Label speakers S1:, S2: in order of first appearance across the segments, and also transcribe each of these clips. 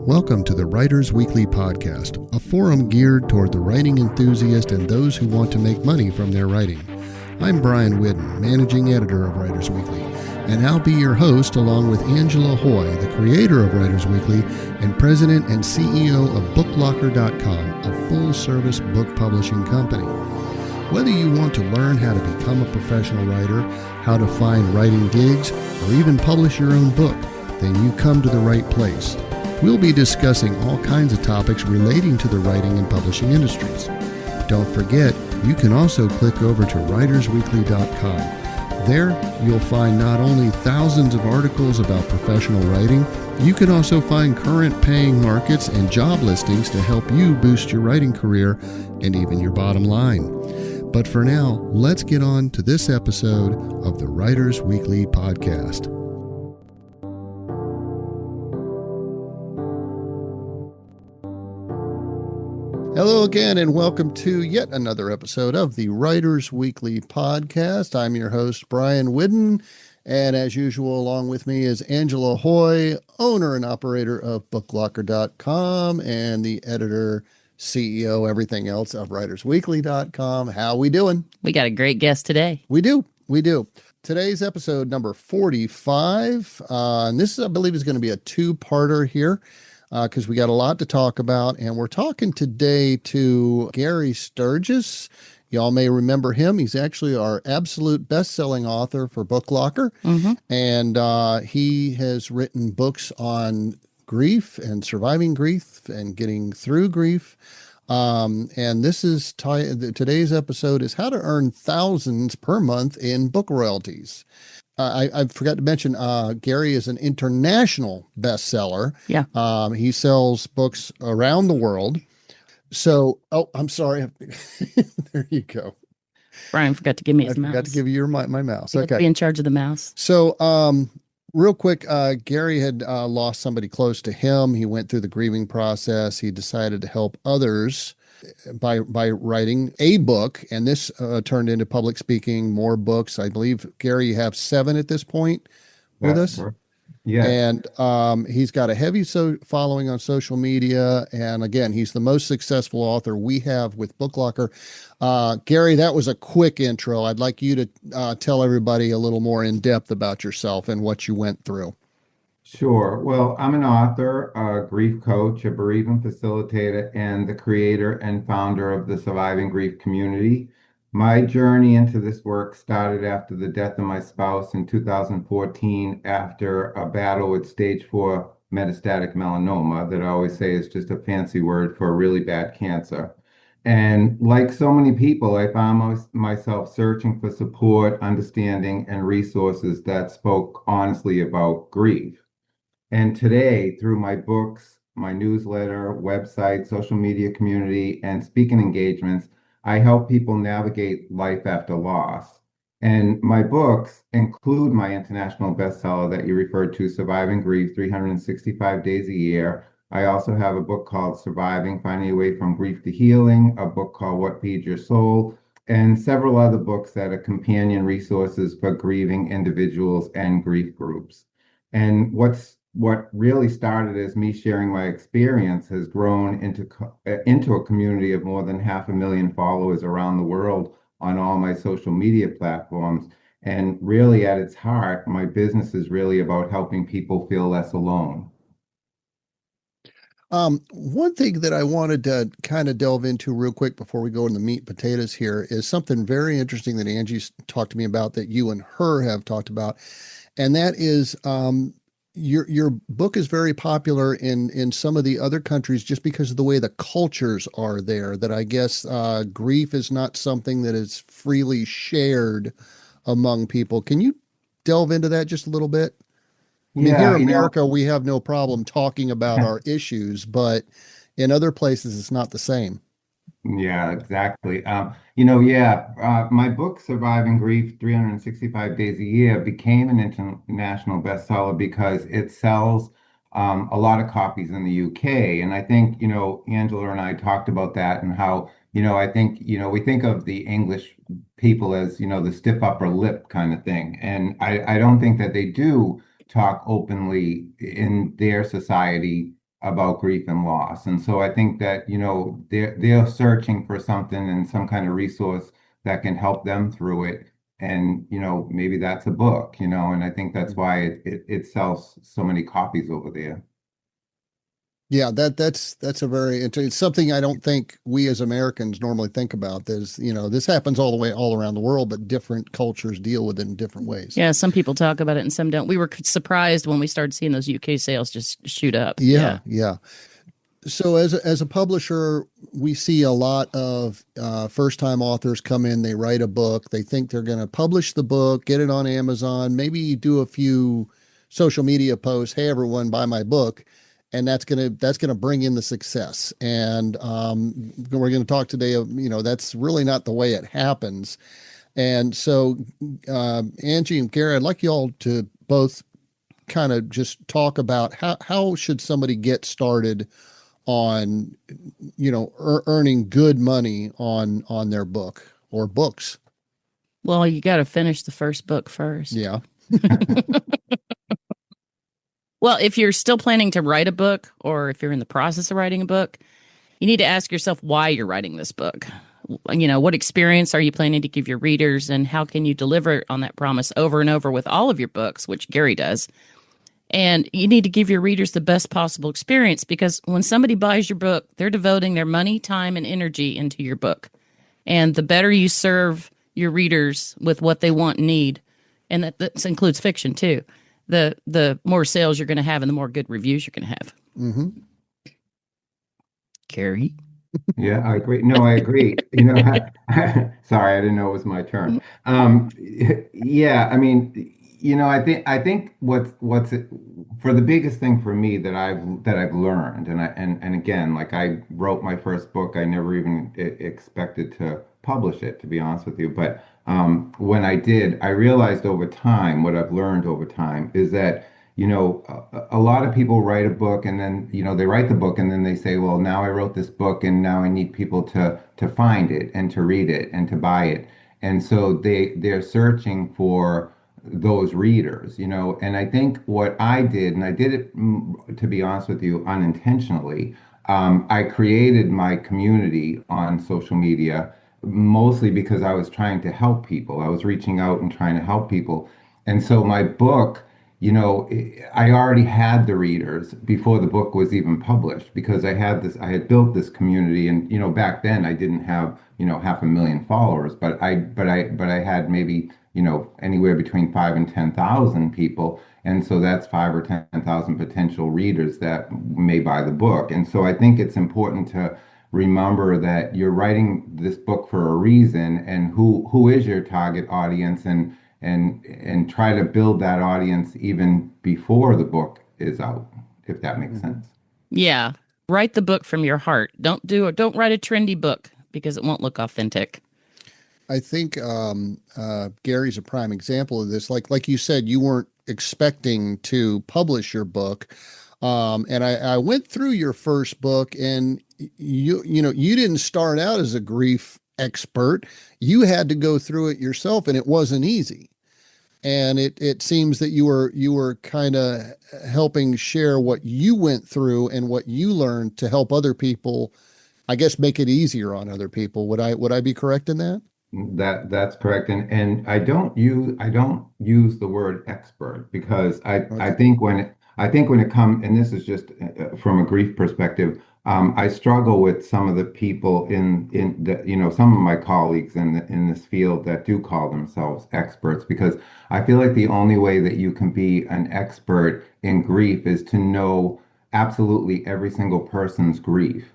S1: Welcome to the Writers Weekly Podcast, a forum geared toward the writing enthusiast and those who want to make money from their writing. I'm Brian Whidden, managing editor of Writers Weekly, and I'll be your host along with Angela Hoy, the creator of Writers Weekly and president and CEO of BookLocker.com, a full-service book publishing company. Whether you want to learn how to become a professional writer, how to find writing gigs, or even publish your own book, then you come to the right place. We'll be discussing all kinds of topics relating to the writing and publishing industries. Don't forget, you can also click over to writersweekly.com. There, you'll find not only thousands of articles about professional writing, you can also find current paying markets and job listings to help you boost your writing career and even your bottom line. But for now, let's get on to this episode of the Writers Weekly Podcast. Hello again, and welcome to yet another episode of the Writers Weekly Podcast. I'm your host, Brian Whidden, and as usual, along with me is Angela Hoy, owner and operator of BookLocker.com and the editor, CEO, everything else of WritersWeekly.com. How we doing?
S2: We got a great guest today.
S1: We do. Today's episode number 45, and this, I believe, is going to be a two-parter here. Because we got a lot to talk about, and we're talking today to Gary Sturgis. Y'all may remember him. He's actually our absolute best-selling author for BookLocker, and he has written books on grief and surviving grief and getting through grief. And this is today's episode is how to earn thousands per month in book royalties. I forgot to mention, Gary is an international bestseller.
S2: Yeah.
S1: He sells books around the world. So, I'm sorry. There you go.
S2: Brian forgot to give me his mouse.
S1: I forgot to give you my mouse.
S2: Okay. Be in charge of the mouse.
S1: So, real quick, Gary had lost somebody close to him. He went through the grieving process. He decided to help others by writing a book, and this turned into public speaking, more books. I believe, Gary, you have 7 at this point with us.
S3: Yeah.
S1: And he's got a heavy following on social media. And again, he's the most successful author we have with BookLocker. Gary, that was a quick intro. I'd like you to tell everybody a little more in depth about yourself and what you went through.
S3: Sure. Well, I'm an author, a grief coach, a bereavement facilitator, and the creator and founder of the Surviving Grief community. My journey into this work started after the death of my spouse in 2014 after a battle with stage 4 metastatic melanoma that I always say is just a fancy word for a really bad cancer. And like so many people, I found myself searching for support, understanding, and resources that spoke honestly about grief. And today, through my books, my newsletter, website, social media community, and speaking engagements, I help people navigate life after loss. And my books include my international bestseller that you referred to, Surviving Grief, 365 Days a Year. I also have a book called Surviving, Finding Your Way from Grief to Healing, a book called What Feeds Your Soul, and several other books that are companion resources for grieving individuals and grief groups. And what really started as me sharing my experience has grown into a community of more than 500,000 followers around the world on all my social media platforms. And really at its heart, my business is really about helping people feel less alone.
S1: One thing that I wanted to kind of delve into real quick before we go into the meat and potatoes here is something very interesting that Angie's talked to me about that you and her have talked about. And that is, your book is very popular in some of the other countries just because of the way the cultures are there, that I guess grief is not something that is freely shared among people. Can you delve into that just a little bit? I mean, here in America, we have no problem talking about our issues, but in other places, it's not the same.
S3: Yeah, exactly. My book, Surviving Grief, 365 Days a Year, became an international bestseller because it sells a lot of copies in the UK. And I think, Angela and I talked about that and how, I think, we think of the English people as, the stiff upper lip kind of thing. And I don't think that they do talk openly in their society about grief and loss. And so I think that, they're searching for something and some kind of resource that can help them through it. And, maybe that's a book, and I think that's why it sells so many copies over there.
S1: Yeah, that's a very it's something I don't think we as Americans normally think about. There's, this happens all around the world, but different cultures deal with it in different ways.
S2: Yeah, some people talk about it and some don't. We were surprised when we started seeing those UK sales just shoot up.
S1: Yeah, yeah. So as a publisher, we see a lot of first time authors come in. They write a book. They think they're going to publish the book, get it on Amazon, maybe do a few social media posts. Hey, everyone, buy my book, and that's gonna bring in the success. And we're going to talk today. That's really not the way it happens. And so, Angie and Gary, I'd like you all to both kind of just talk about how should somebody get started on earning good money on their book or books.
S2: Well, you got to finish the first book first.
S1: Yeah.
S2: Well, if you're still planning to write a book or if you're in the process of writing a book, you need to ask yourself why you're writing this book. What experience are you planning to give your readers and how can you deliver on that promise over and over with all of your books, which Gary does. And you need to give your readers the best possible experience because when somebody buys your book, they're devoting their money, time, and energy into your book. And the better you serve your readers with what they want and need, and that includes fiction too, the more sales you're going to have and the more good reviews you're going to have.
S1: Mm-hmm.
S2: Carrie?
S3: Yeah, I agree. No, I agree. Sorry, I didn't know it was my turn. Yeah, I mean, I think what's for the biggest thing for me that I've learned, and again, like I wrote my first book, I never even expected to publish it, to be honest with you. But when I did, I realized over time, what I've learned over time is that a lot of people write a book and then, they write the book and then they say, well, now I wrote this book and now I need people to find it and to read it and to buy it. And so they're searching for those readers, and I think what I did, and I did it, to be honest with you, unintentionally, I created my community on social media mostly because I was trying to help people. I was reaching out and trying to help people. And so my book, I already had the readers before the book was even published because I had built this community, and back then I didn't have 500,000 followers, but I had maybe anywhere between 5 and 10,000 people, and so that's 5 or 10,000 potential readers that may buy the book. And so I think it's important to remember that you're writing this book for a reason, and who is your target audience, and try to build that audience even before the book is out, if that makes sense.
S2: Yeah. Write the book from your heart. Don't write a trendy book because it won't look authentic.
S1: I think Gary's a prime example of this. Like you said, you weren't expecting to publish your book. And I went through your first book, and you didn't start out as a grief expert. You had to go through it yourself, and it wasn't easy. And it seems that you were kind of helping share what you went through and what you learned to help other people, I guess, make it easier on other people. Would I be correct in that?
S3: That's correct, and I don't use the word expert because I
S1: Okay.
S3: I think when it comes, and this is just from a grief perspective, I struggle with some of the people in the some of my colleagues in this field that do call themselves experts, because I feel like the only way that you can be an expert in grief is to know absolutely every single person's grief.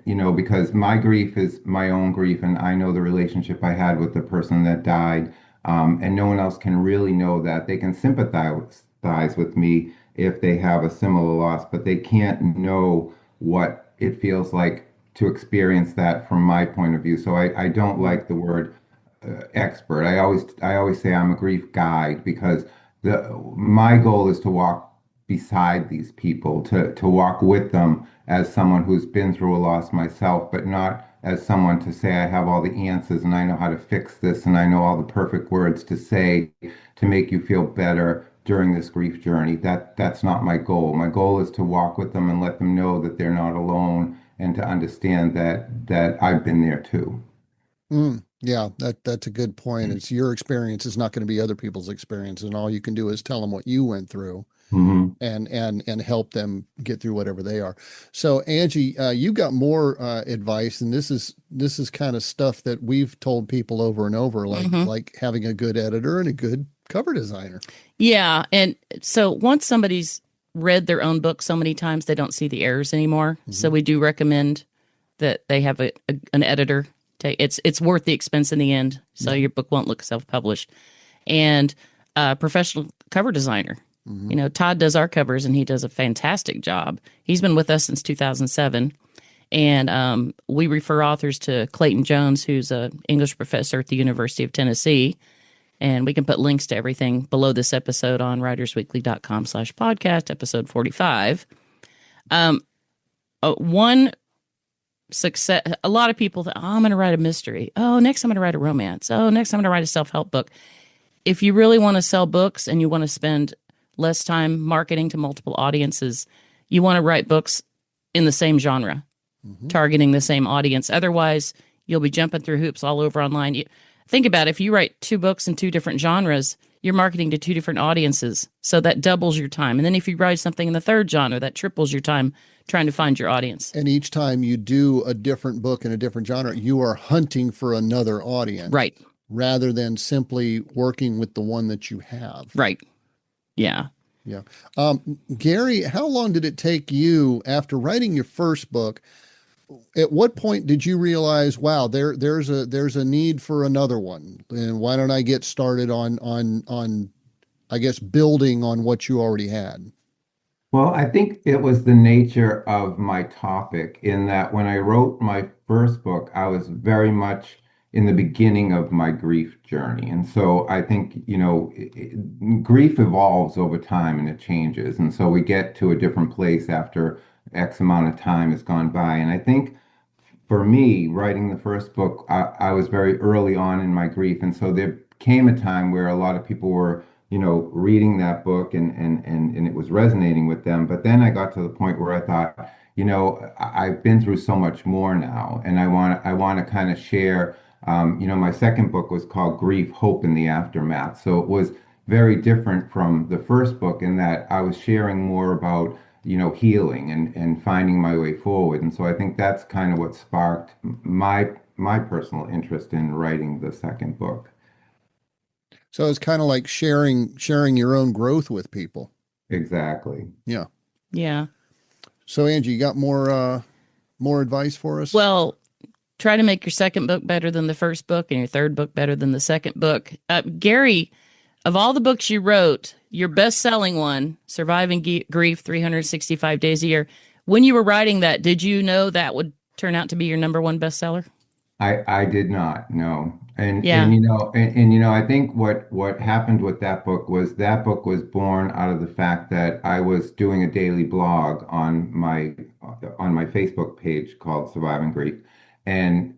S3: Because my grief is my own grief, and I know the relationship I had with the person that died, and no one else can really know that. They can sympathize with me if they have a similar loss, but they can't know what it feels like to experience that from my point of view. So I don't like the word expert. I always say I'm a grief guide, because my goal is to walk beside these people, to walk with them as someone who's been through a loss myself, but not as someone to say I have all the answers and I know how to fix this and I know all the perfect words to say to make you feel better. during this grief journey. That's not my goal. My goal is to walk with them and let them know that they're not alone and to understand that I've been there too.
S1: Yeah, that's a good point. It's your experience. It's not going to be other people's experience, and all you can do is tell them what you went through
S3: Hmm.
S1: and help them get through whatever they are. So Angie, you got more advice, and this is kind of stuff that we've told people over and over,
S2: Mhm.
S1: like having a good editor and a good cover designer.
S2: Yeah. And so once somebody's read their own book so many times, they don't see the errors anymore. So
S1: Hmm.
S2: we do recommend that they have an editor. It's worth the expense in the end. So
S1: Yeah.
S2: your book won't look self-published. And a professional cover designer.
S1: Hmm.
S2: You know, Todd does our covers and he does a fantastic job. He's been with us since 2007. And we refer authors to Clayton Jones, who's an English professor at the University of Tennessee. And we can put links to everything below this episode on writersweekly.com/podcast, episode 45. One success, a lot of people think, oh, I'm going to write a mystery. Oh, next I'm going to write a romance. Oh, next I'm going to write a self-help book. If you really want to sell books and you want to spend less time marketing to multiple audiences, you want to write books in the same genre,
S1: Hmm.
S2: targeting the same audience. Otherwise, you'll be jumping through hoops all over online. Think about it, if you write two books in two different genres, you're marketing to two different audiences. So that doubles your time. And then if you write something in the third genre, that triples your time trying to find your audience.
S1: And each time you do a different book in a different genre, you are hunting for another audience
S2: Right.
S1: rather than simply working with the one that you have.
S2: Right. Yeah.
S1: Yeah. Gary, how long did it take you after writing your first book? At what point did you realize, wow, there's a need for another one, and why don't I get started on I guess building on what you already had?
S3: Well, I think it was the nature of my topic in that when I wrote my first book, I was very much in the beginning of my grief journey. And so I think, grief evolves over time and it changes. And so we get to a different place after X amount of time has gone by. And I think for me, writing the first book, I was very early on in my grief. And so there came a time where a lot of people were, reading that book and it was resonating with them. But then I got to the point where I thought, I've been through so much more now. And I want to kind of share, my second book was called Grief, Hope in the Aftermath. So it was very different from the first book in that I was sharing more about healing and finding my way forward. And so I think that's kind of what sparked my personal interest in writing the second book.
S1: So it's kind of like sharing your own growth with people.
S3: Exactly.
S1: Yeah.
S2: Yeah.
S1: So Angie, you got more advice for us?
S2: Well, try to make your second book better than the first book and your third book better than the second book. Gary, of all the books you wrote, your best-selling one, Surviving Grief 365 Days a Year, when you were writing that, did you know that would turn out to be your number one bestseller?
S3: I did not know. And
S2: Yeah.
S3: I think what happened with that book was born out of the fact that I was doing a daily blog on my Facebook page called Surviving Grief. And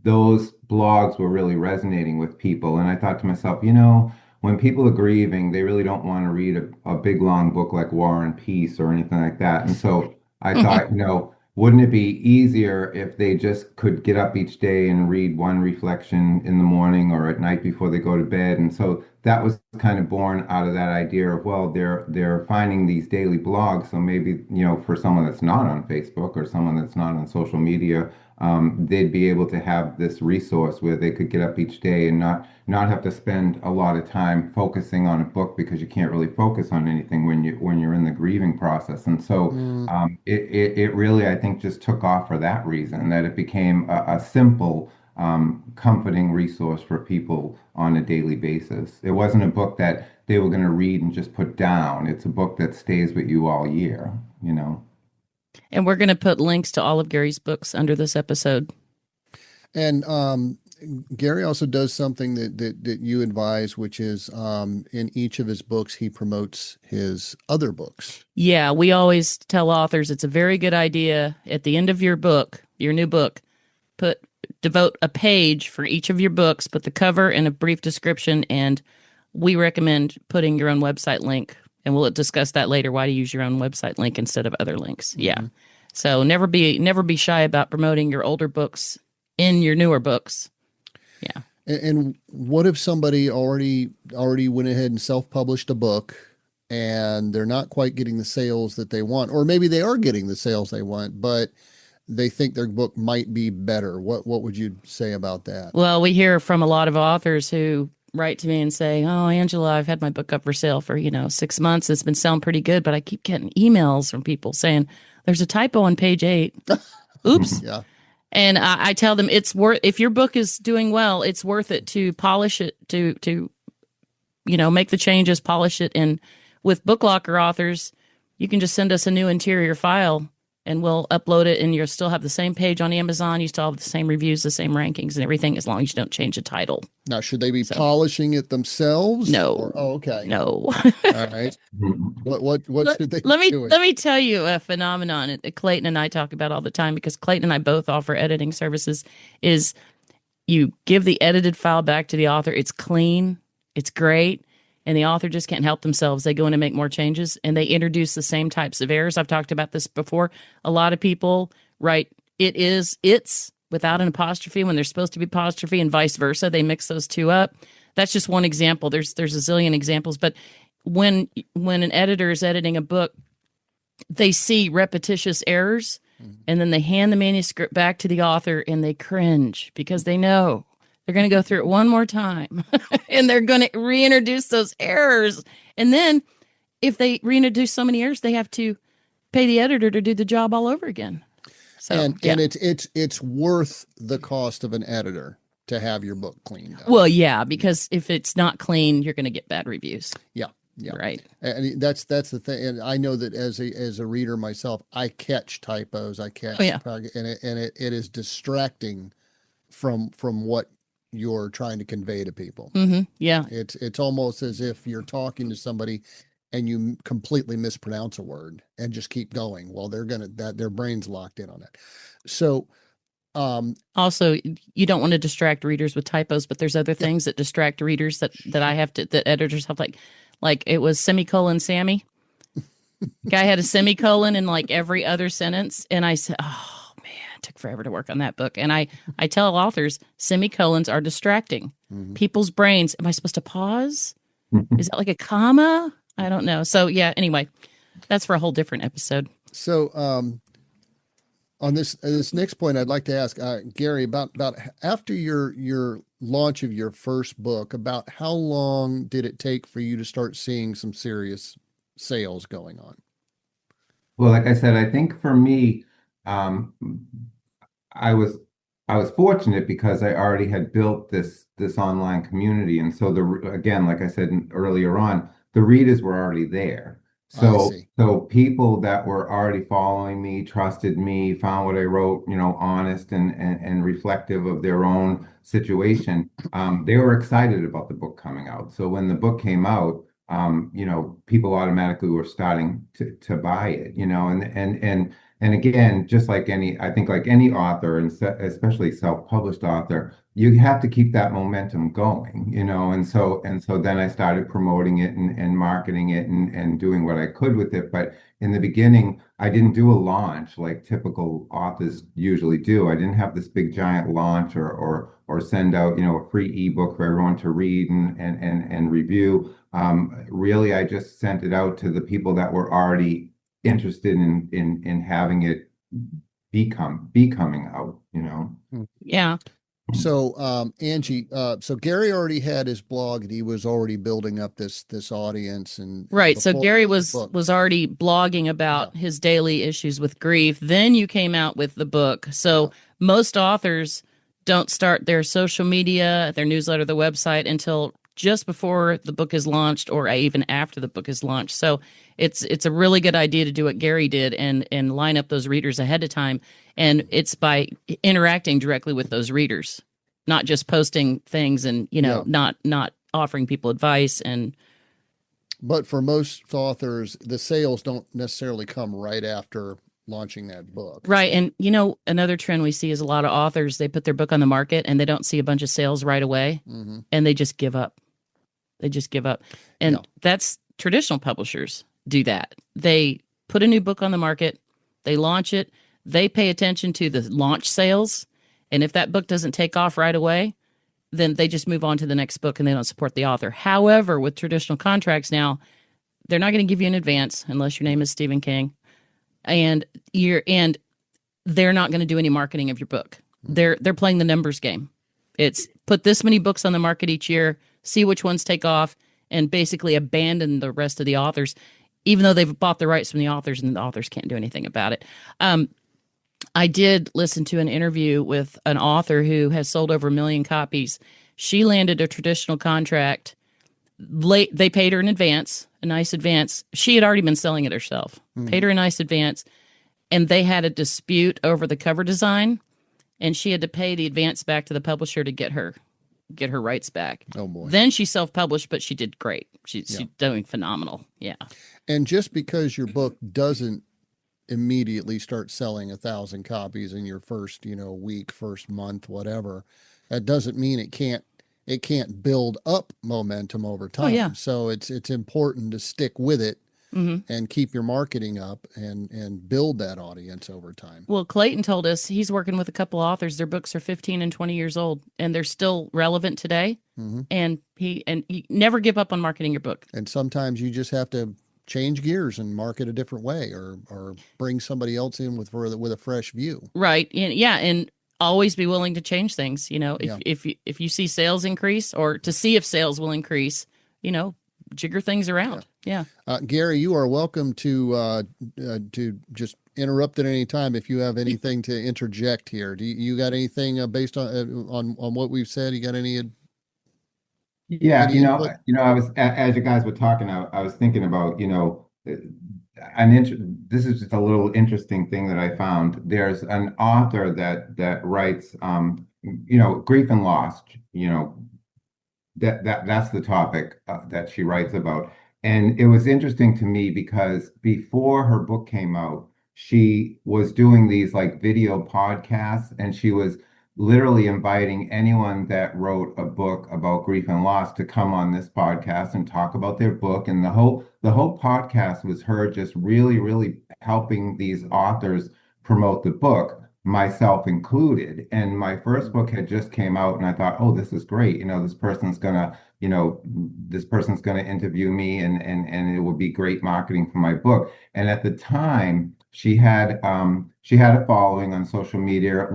S3: those blogs were really resonating with people. And I thought to myself, when people are grieving, they really don't want to read a big long book like War and Peace or anything like that. And so I thought, wouldn't it be easier if they just could get up each day and read one reflection in the morning or at night before they go to bed? And so that was kind of born out of that idea of, well, they're finding these daily blogs. So maybe, for someone that's not on Facebook or someone that's not on social media, they'd be able to have this resource where they could get up each day and not have to spend a lot of time focusing on a book because you can't really focus on anything when you're in the grieving process. And so
S1: Mm.
S3: it really, I think, just took off for that reason, that it became a simple, comforting resource for people on a daily basis. It wasn't a book that they were going to read and just put down. It's a book that stays with you all year.
S2: And we're going to put links to all of Gary's books under this episode.
S1: And Gary also does something that you advise, which is in each of his books, he promotes his other books.
S2: Yeah, we always tell authors it's a very good idea at the end of your book, your new book, devote a page for each of your books, put the cover and a brief description and we recommend putting your own website link, and we'll discuss that later, why to use your own website link instead of other links.
S1: Mm-hmm.
S2: Yeah. So never be shy about promoting your older books in your newer books. Yeah.
S1: And what if somebody already went ahead and self-published a book and they're not quite getting the sales that they want, or maybe they are getting the sales they want, but they think their book might be better? What would you say about that?
S2: Well, we hear from a lot of authors who write to me and say, "Oh, Angela, I've had my book up for sale for 6 months. It's been selling pretty good, but I keep getting emails from people saying there's a typo on page 8." Oops.
S1: Yeah.
S2: And I tell them it's worth, if your book is doing well, it's worth it to polish it, to make the changes, polish it. And with BookLocker authors, you can just send us a new interior file and we'll upload it, and you'll still have the same page on Amazon. You still have the same reviews, the same rankings and everything, as long as you don't change the title.
S1: Now, should they be polishing it themselves?
S2: No.
S1: Okay.
S2: No.
S1: All right. What should they
S2: let me
S1: do?
S2: Let me tell you a phenomenon that Clayton and I talk about all the time, because Clayton and I both offer editing services. Is you give the edited file back to the author. It's clean. It's great. And the author just can't help themselves. They go in and make more changes, and they introduce the same types of errors. I've talked about this before. A lot of people write it's without an apostrophe when there's supposed to be apostrophe, and vice versa. They mix those two up. That's just one example. There's a zillion examples. But when an editor is editing a book, they see repetitious errors, and then they hand the manuscript back to the author and they cringe, because they know they're going to go through it one more time and they're going to reintroduce those errors. And then if they reintroduce so many errors, they have to pay the editor to do the job all over again. So,
S1: and it's worth the cost of an editor to have your book cleaned up.
S2: Well, yeah, because if it's not clean, you're going to get bad reviews.
S1: Yeah. Yeah.
S2: Right.
S1: And that's the thing. And I know that as a reader myself, I catch typos. I catch, and it is distracting from what you're trying to convey to people.
S2: Mm-hmm. Yeah.
S1: It's almost as if you're talking to somebody and you completely mispronounce a word and just keep going. Well, their brain's locked in on it. So,
S2: also, you don't want to distract readers with typos, but there's other things that distract readers that editors have, like it was semicolon Sammy. Guy had a semicolon in like every other sentence. And I said, oh man, it took forever to work on that book. And I tell authors, semicolons are distracting. People's brains. Am I supposed to pause? Is that like a comma? I don't know. So yeah, anyway, that's for a whole different episode.
S1: So, on this next point, I'd like to ask Gary about after your launch of your first book, about how long did it take for you to start seeing some serious sales going on?
S3: Well, like I said, I think for me, I was fortunate because I already had built this online community, and so again, like I said earlier on, the readers were already there. So people that were already following me, trusted me, found what I wrote, honest and reflective of their own situation. They were excited about the book coming out. So when the book came out, people automatically were starting to buy it, and again, just like any author, and especially self-published author, you have to keep that momentum going, and so then I started promoting it and marketing it and doing what I could with it. But in the beginning, I didn't do a launch like typical authors usually do. I didn't have this big giant launch or send out, a free ebook for everyone to read and review. Really, I just sent it out to the people that were already interested in having it be coming out,
S2: Yeah.
S1: So, Angie, so Gary already had his blog and he was already building up this audience, and
S2: right. So Gary was already blogging about his daily issues with grief. Then you came out with the book. So most authors don't start their social media, their newsletter, the website until just before the book is launched, or even after the book is launched. So it's a really good idea to do what Gary did and line up those readers ahead of time. And it's by interacting directly with those readers, not just posting things and, not offering people advice.
S1: But for most authors, the sales don't necessarily come right after launching that book.
S2: Right. And, another trend we see is a lot of authors, they put their book on the market and they don't see a bunch of sales right away, and they just give up. They just give up. And
S1: Yeah.
S2: that's traditional publishers do that. They put a new book on the market, they launch it, they pay attention to the launch sales. And if that book doesn't take off right away, then they just move on to the next book and they don't support the author. However, with traditional contracts now, they're not going to give you an advance unless your name is Stephen King. And they're not going to do any marketing of your book. They're playing the numbers game. It's put this many books on the market each year, see which ones take off, and basically abandon the rest of the authors, even though they've bought the rights from the authors and the authors can't do anything about it. I did listen to an interview with an author who has sold over 1 million copies. She landed a traditional contract late. They paid her in advance, a nice advance. She had already been selling it herself. Paid her a nice advance, and they had a dispute over the cover design, and she had to pay the advance back to the publisher to get her rights back.
S1: Oh boy.
S2: Then she self-published, but she did great. She's doing phenomenal. Yeah.
S1: And just because your book doesn't immediately start selling 1,000 copies in your first, week, first month, whatever, that doesn't mean it can't build up momentum over time.
S2: Oh, yeah.
S1: So it's important to stick with it and keep your marketing up and build that audience over time.
S2: Well, Clayton told us he's working with a couple authors. Their books are 15 and 20 years old, and they're still relevant today. And he never give up on marketing your book.
S1: And sometimes you just have to change gears and market a different way, or bring somebody else in with a fresh view.
S2: Right. And always be willing to change things. If you see sales increase, or to see if sales will increase, jigger things around. Yeah.
S1: Gary, you are welcome to just interrupt at any time if you have anything to interject here. Do you got anything based on what we've said? You got any?
S3: Yeah,
S1: any input?
S3: I was, as you guys were talking, I was thinking about, this is just a little interesting thing that I found. There's an author that writes, grief and loss, that's the topic that she writes about. And it was interesting to me because before her book came out, she was doing these like video podcasts, and she was literally inviting anyone that wrote a book about grief and loss to come on this podcast and talk about their book. And the whole podcast was her just really, really helping these authors promote the book, myself included. And my first book had just came out, and I thought, oh, this is great. This person's gonna interview me, and it will be great marketing for my book. And at the time, she had a following on social media.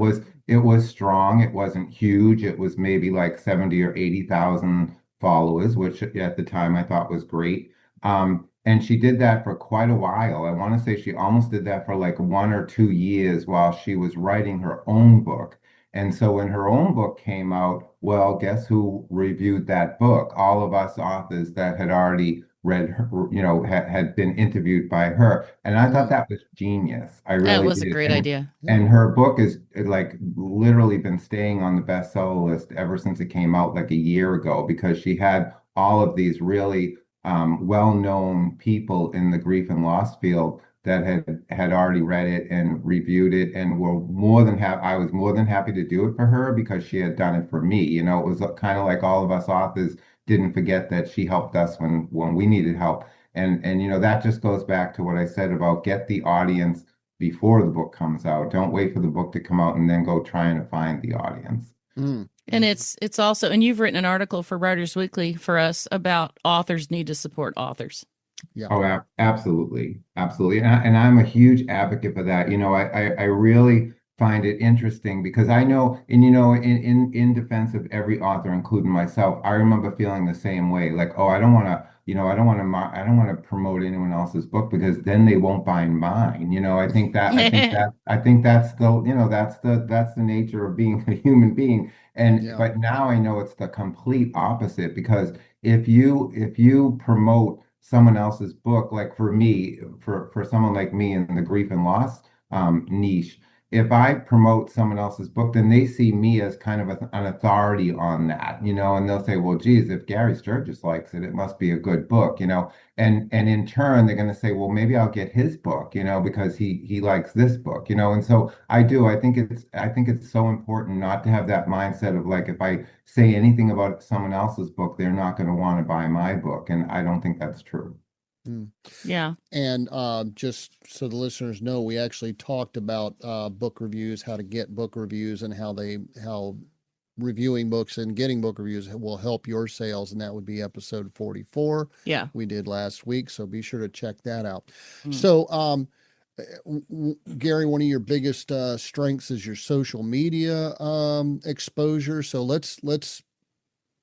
S3: It was strong. It wasn't huge. It was maybe like 70 or 80,000 followers, which at the time I thought was great. And she did that for quite a while. I want to say she almost did that for like 1 or 2 years while she was writing her own book. And so when her own book came out, well, guess who reviewed that book? All of us authors that had already read her, had been interviewed by her. And I thought that was genius. I really
S2: That was
S3: did.
S2: a great idea.
S3: And her book is like literally been staying on the bestseller list ever since it came out like a year ago, because she had all of these really well-known people in the grief and loss field that had already read it and reviewed it, and I was more than happy to do it for her because she had done it for me. It was kind of like all of us authors didn't forget that she helped us when we needed help. And that just goes back to what I said about get the audience before the book comes out. Don't wait for the book to come out and then go trying to find the audience.
S2: And it's also, and you've written an article for Writers Weekly for us about authors need to support authors.
S1: Yeah.
S3: Oh, absolutely. Absolutely. And I'm a huge advocate for that. I really find it interesting because I know, and in defense of every author, including myself, I remember feeling the same way. Like, oh, I don't want to promote anyone else's book because then they won't buy mine. I think that's the nature of being a human being. But now I know it's the complete opposite, because if you promote someone else's book, like for me, for someone like me in the grief and loss niche, if I promote someone else's book, then they see me as kind of an authority on that, and they'll say, well, geez, if Gary Sturgis likes it, it must be a good book, and in turn, they're going to say, well, maybe I'll get his book, because he likes this book, and so I think it's so important not to have that mindset of like, if I say anything about someone else's book, they're not going to want to buy my book, and I don't think that's true.
S2: Yeah.
S1: And just so the listeners know, we actually talked about book reviews, how to get book reviews, and how reviewing books and getting book reviews will help your sales, and that would be episode 44.
S2: Yeah.
S1: We did last week, so be sure to check that out.
S2: Mm.
S1: So, Gary, one of your biggest strengths is your social media exposure. So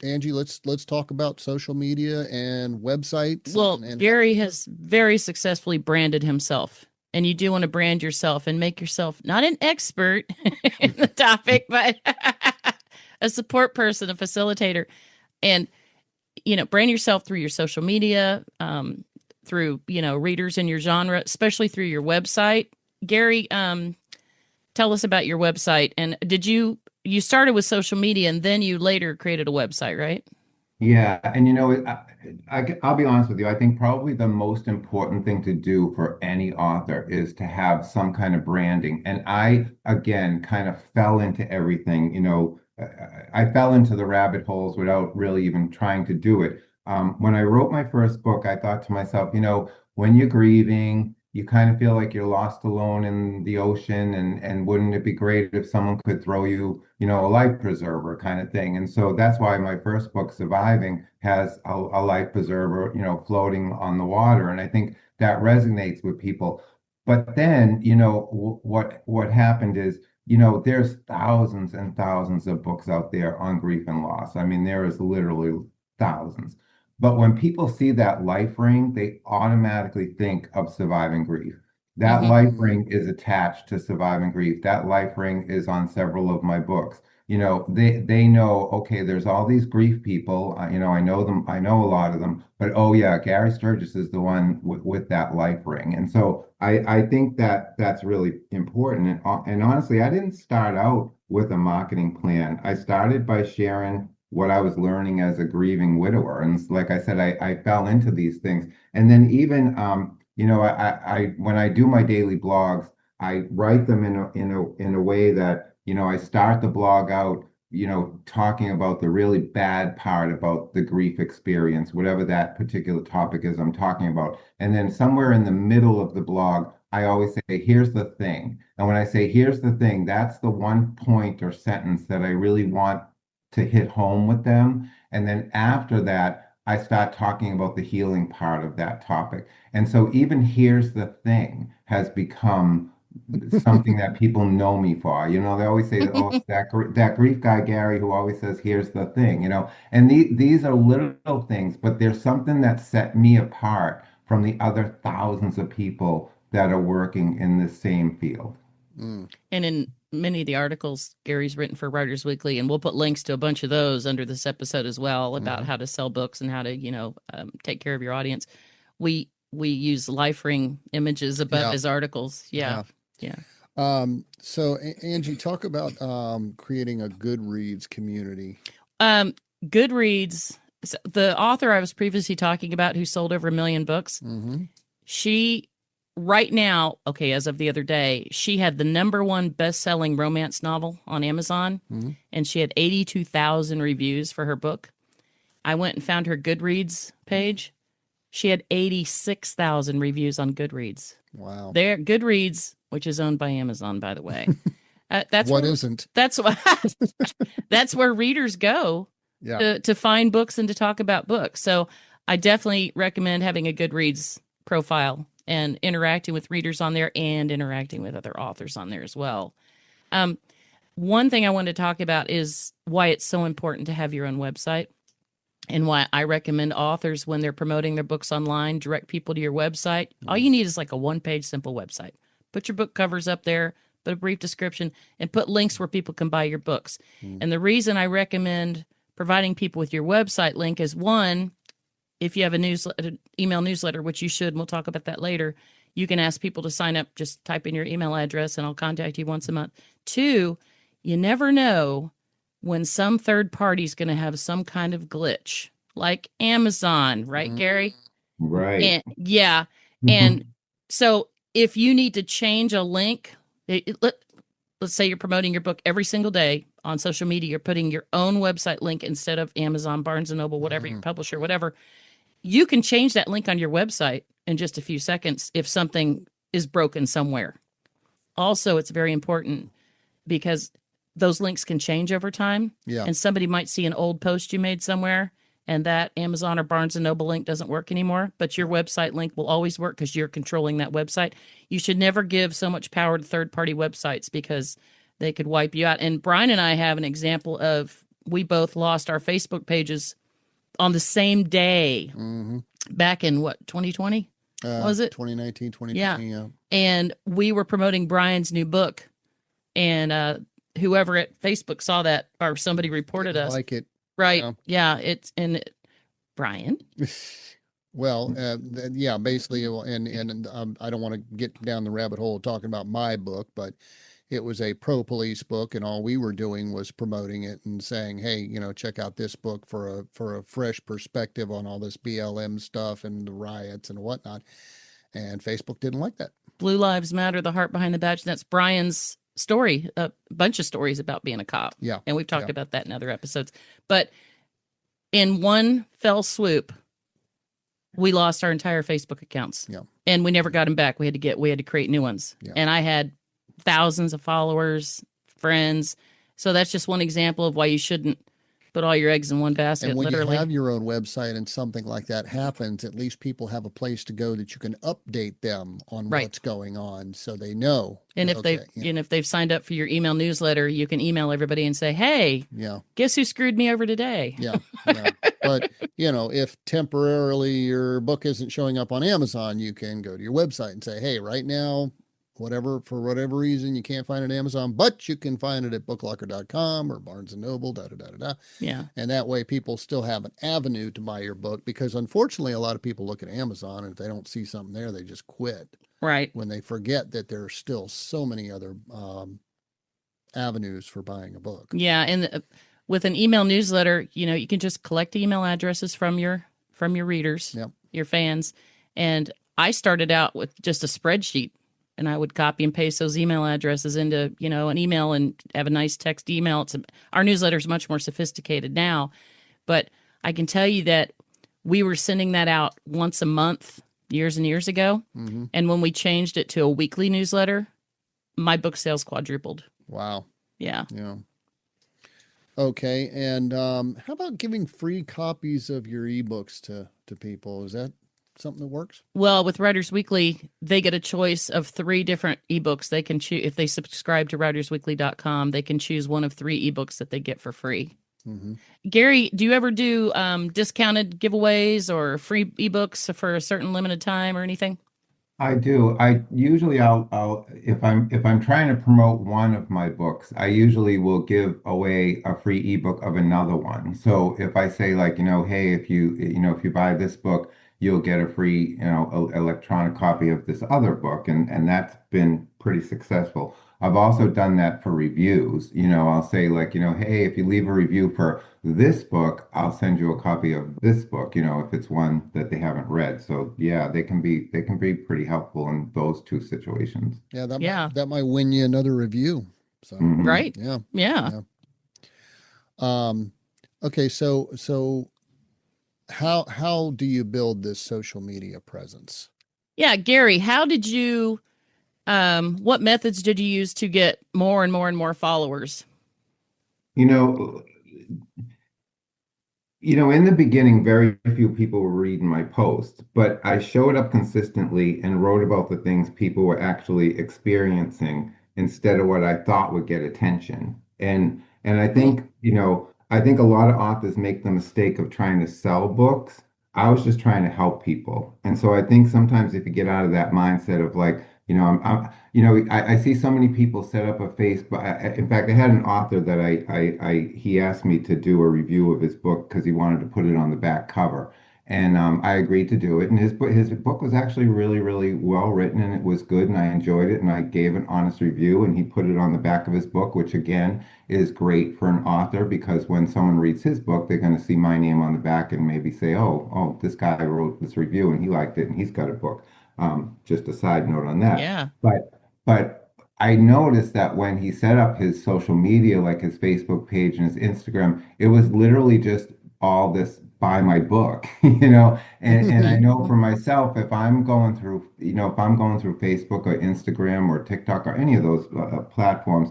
S1: Angie, let's talk about social media and websites.
S2: Well,
S1: and
S2: Gary has very successfully branded himself, and you do want to brand yourself and make yourself not an expert in the topic, but a support person, a facilitator, and brand yourself through your social media, through readers in your genre, especially through your website. Gary, tell us about your website. And did you started with social media and then you later created a website, right?
S3: Yeah, and I'll be honest with you. I think probably the most important thing to do for any author is to have some kind of branding. And I, again, kind of fell into everything. I fell into the rabbit holes without really even trying to do it. When I wrote my first book, I thought to myself, when you're grieving, you kind of feel like you're lost alone in the ocean, and wouldn't it be great if someone could throw you, a life preserver kind of thing. And so that's why my first book, Surviving, has a life preserver, floating on the water. And I think that resonates with people. But then, what happened is, there's thousands and thousands of books out there on grief and loss. I mean, there is literally thousands. But when people see that life ring, they automatically think of Surviving Grief. That life ring is attached to Surviving Grief. That life ring is on several of my books. They know, okay, there's all these grief people. I know them. I know a lot of them. But oh yeah, Gary Sturgis is the one with that life ring. And so I think that's really important. And honestly, I didn't start out with a marketing plan. I started by sharing what I was learning as a grieving widower. And like I said, I fell into these things. And then even, I when I do my daily blogs, I write them in a way that, I start the blog out, talking about the really bad part about the grief experience, whatever that particular topic is I'm talking about. And then somewhere in the middle of the blog, I always say, here's the thing. And when I say, here's the thing, that's the one point or sentence that I really want to hit home with them. And then after that, I start talking about the healing part of that topic. And so even here's the thing has become something that people know me for. They always say, oh, it's that grief guy, Gary, who always says, here's the thing, and these are little things, but there's something that set me apart from the other thousands of people that are working in the same field.
S2: And in many of the articles Gary's written for Writers Weekly, and we'll put links to a bunch of those under this episode as well, about how to sell books and how to, take care of your audience. We use life ring images above his articles. Yeah.
S1: So Angie, talk about creating a Goodreads community.
S2: Goodreads, the author I was previously talking about who sold over 1 million books, she right now, as of the other day, she had the #1 best-selling romance novel on Amazon, and she had 82,000 reviews for her book. I went and found her Goodreads page. She had 86,000 reviews on Goodreads.
S1: Wow.
S2: There, Goodreads, which is owned by Amazon, by the way. That's
S1: what isn't.
S2: That's that's where readers go to find books and to talk about books. So I definitely recommend having a Goodreads profile and interacting with readers on there and interacting with other authors on there as well. One thing I wanted to talk about is why it's so important to have your own website, and why I recommend authors, when they're promoting their books online, direct people to your website. All you need is like a 1-page simple website. Put your book covers up there, put a brief description, and put links where people can buy your books. And the reason I recommend providing people with your website link is, one, if you have a email newsletter, which you should, and we'll talk about that later, You can ask people to sign up, just type in your email address and I'll contact you once a month. Two, you never know when some third party is going to have some kind of glitch, like Amazon, right, Gary?
S3: Right.
S2: And yeah. And so if you need to change a link, let's say you're promoting your book every single day on social media, you're putting your own website link instead of Amazon, Barnes and Noble, whatever your publisher, whatever. You can change that link on your website in just a few seconds if something is broken somewhere. Also, it's very important because those links can change over time.
S1: Yeah.
S2: And somebody might see an old post you made somewhere and that Amazon or Barnes and Noble link doesn't work anymore, but your website link will always work because you're controlling that website. You should never give so much power to third-party websites because they could wipe you out. And Brian and I have an example of we both lost our Facebook pages on the same day back in what, 2020? Was it
S1: 2019, 2020? Yeah.
S2: And we were promoting Brian's new book, and whoever at Facebook saw that or somebody reported us.
S1: Like it.
S2: Right. Yeah. Brian.
S1: Well, yeah, basically, and I don't want to get down the rabbit hole talking about my book, but it was a pro-police book, and all we were doing was promoting it and saying, hey, check out this book for a fresh perspective on all this BLM stuff and the riots and whatnot. And Facebook didn't like that.
S2: Blue Lives Matter, the heart behind the badge. That's Brian's story, a bunch of stories about being a cop.
S1: Yeah.
S2: And we've talked about that in other episodes. But in one fell swoop, we lost our entire Facebook accounts.
S1: Yeah.
S2: And we never got them back. We had to create new ones.
S1: Yeah.
S2: And I had thousands of followers, friends. So that's just one example of why you shouldn't put all your eggs in one basket.
S1: And when
S2: literally.
S1: you have your own website and something like that happens, at least people have a place to go that you can update them on what's going on, so they know.
S2: And if if they've signed up for your email newsletter, you can email everybody and say, "Hey, guess who screwed me over today?"
S1: Yeah. But if temporarily your book isn't showing up on Amazon, you can go to your website and say, "Hey, right now, for whatever reason, you can't find it on Amazon, but you can find it at BookLocker.com or Barnes and Noble,
S2: Yeah.
S1: And that way people still have an avenue to buy your book, because unfortunately a lot of people look at Amazon and if they don't see something there, they just quit.
S2: Right.
S1: When they forget that there are still so many other avenues for buying a book.
S2: Yeah. And with an email newsletter, you can just collect email addresses from your readers, your fans. And I started out with just a spreadsheet. And I would copy and paste those email addresses into, an email and have a nice text email. Our newsletter is much more sophisticated now, but I can tell you that we were sending that out once a month years and years ago.
S1: Mm-hmm.
S2: And when we changed it to a weekly newsletter, my book sales quadrupled.
S1: Wow.
S2: Yeah.
S1: Yeah. Okay. And how about giving free copies of your ebooks to people? Is that something that works?
S2: Well, with Writers Weekly, they get a choice of 3 different ebooks. They can choose, if they subscribe to writersweekly.com, they can choose one of 3 ebooks that they get for free.
S1: Mm-hmm.
S2: Gary, do you ever do discounted giveaways or free ebooks for a certain limited time or anything?
S3: I do. I'll if I'm trying to promote one of my books, I usually will give away a free ebook of another one. So if I say hey, if you buy this book, you'll get a free, electronic copy of this other book, and that's been pretty successful. I've also done that for reviews. I'll say hey, if you leave a review for this book, I'll send you a copy of this book, if it's one that they haven't read. So yeah, they can be pretty helpful in those 2 situations.
S1: Yeah, that might win you another review. So
S2: Right.
S1: Yeah. Okay, so how do you build this social media presence?
S2: Yeah, Gary, how did you what methods did you use to get more and more and more followers?
S3: In the beginning, very few people were reading my posts, but I showed up consistently and wrote about the things people were actually experiencing instead of what I thought would get attention. And I think, I think a lot of authors make the mistake of trying to sell books. I was just trying to help people. And so I think sometimes if you get out of that mindset of I see so many people set up a Facebook. In fact, I had an author that he asked me to do a review of his book because he wanted to put it on the back cover. And I agreed to do it. And his book was actually really, really well written, and it was good, and I enjoyed it, and I gave an honest review, and he put it on the back of his book, which again is great for an author because when someone reads his book, they're going to see my name on the back and maybe say, oh, this guy wrote this review and he liked it and he's got a book. Just a side note on that.
S2: Yeah.
S3: But I noticed that when he set up his social media, like his Facebook page and his Instagram, it was literally just all this buy my book, and I know for myself, if I'm going through, if I'm going through Facebook or Instagram or TikTok or any of those platforms,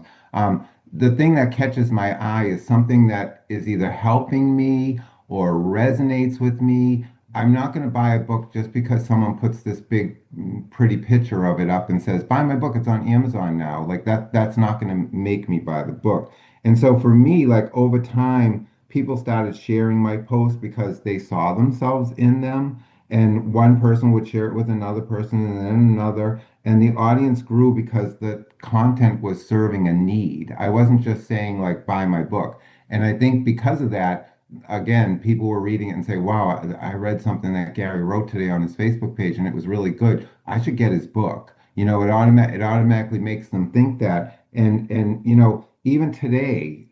S3: the thing that catches my eye is something that is either helping me or resonates with me. I'm not going to buy a book just because someone puts this big, pretty picture of it up and says, buy my book, it's on Amazon now. Like that's not going to make me buy the book. And so for me, like over time, people started sharing my posts because they saw themselves in them. And one person would share it with another person and then another. And the audience grew because the content was serving a need. I wasn't just saying, like, buy my book. And I think because of that, again, people were reading it and say, wow, I read something that Gary wrote today on his Facebook page and it was really good. I should get his book. It automatically makes them think that. And even today,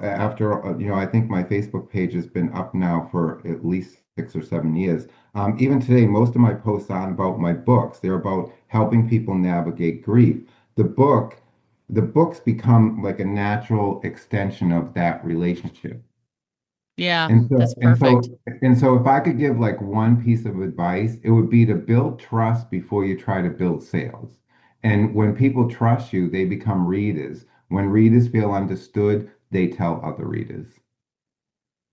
S3: after I think my Facebook page has been up now for at least 6 or 7 years. Even today, most of my posts aren't about my books. They're about helping people navigate grief. The book, the books become like a natural extension of that relationship.
S2: Yeah,
S3: And
S2: that's
S3: so, and
S2: perfect.
S3: so, and so if I could give like one piece of advice, it would be to build trust before you try to build sales. And when people trust you, they become readers. When readers feel understood, they tell other readers.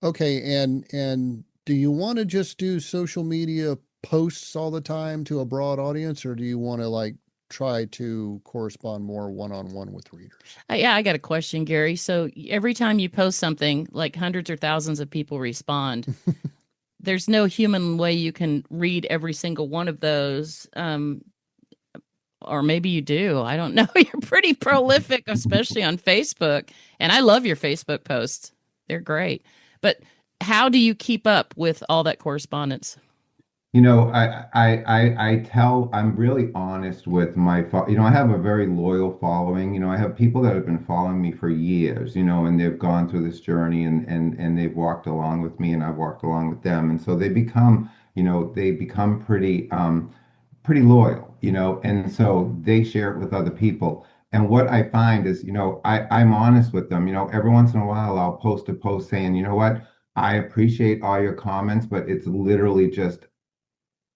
S1: Okay, and do you want to just do social media posts all the time to a broad audience, or do you want to like try to correspond more one-on-one with readers?
S2: Yeah, I got a question, Gary. So every time you post something, like hundreds or thousands of people respond. There's no human way you can read every single one of those. Or maybe you do. I don't know. You're pretty prolific, especially on Facebook. And I love your Facebook posts. They're great. But how do you keep up with all that correspondence?
S3: I'm really honest with I have a very loyal following. I have people that have been following me for years, and they've gone through this journey and they've walked along with me and I've walked along with them. And so they become pretty loyal, and so they share it with other people. And what I find is, I'm honest with them. Every once in a while I'll post a post saying, you know what, I appreciate all your comments, but it's literally just